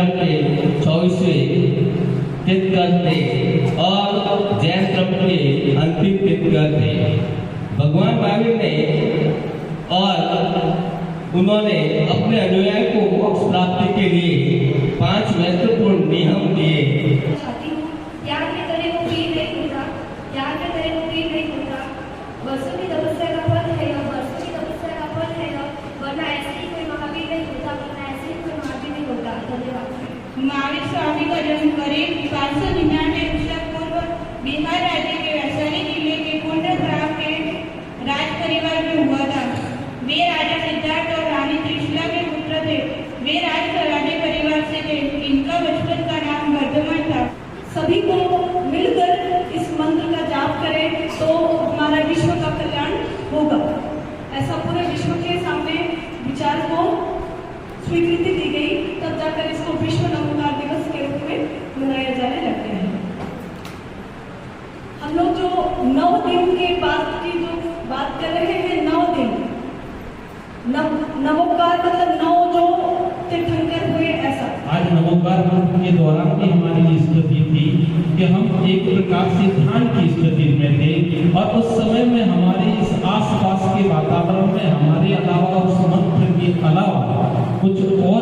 धर्म के 24वें तीर्थंकर थे और जैन धर्म के अंतिम तीर्थंकर थे। भगवान महावीर ने और उन्होंने अपने अनुयायी को मोक्ष प्राप्ति के लिए 5 महत्वपूर्ण नियम दिए। याग में करे वो वीर नहीं होता, याग में करे वो वीर नहीं होता। वर्षों की तपस्या का फल है यह, वर्षों की तपस्या का फल है यह, वरना ऐसे ही कोई महावीर नहीं होता, वरना ऐसे ही कोई महावीर नहीं होता। धन्यवाद। महावीर स्वामी का जन्म करीब 599 ईसा पूर्व बिहार राज्य के वैशाली जिले के कुंडग्राम के राज परिवार में हुआ था। वे राजा सिद्धार्थ और रानी त्रिशला के पुत्र थे। वे राज घराने परिवार से थे। इनका बचपन का नाम वर्धमान था। सभी को मिलकर इस मंत्र का जाप करें तो हमारा विश्व का कल्याण होगा। ऐसा पूरे विश्व के सामने विचार को स्वीकृति दी गई, तब जाकर इसको विश्व नमोकार दिवस के रूप में मनाया जाने लगता है। हम लोग जो 9 दिन के बाद की जो बात कर रहे हैं, 9 दिन नमोकार मतलब 9 जो तीर्थंकर हुए, ऐसा। आज नमोकार मंत्र के दौरान भी हमारी स्थिति थी कि हम एक प्रकार से ध्यान की स्थिति में थे और उस समय में हमारे इस आसपास के वातावरण में हमारे अलावा उस मंत्र के अलावा कुछ और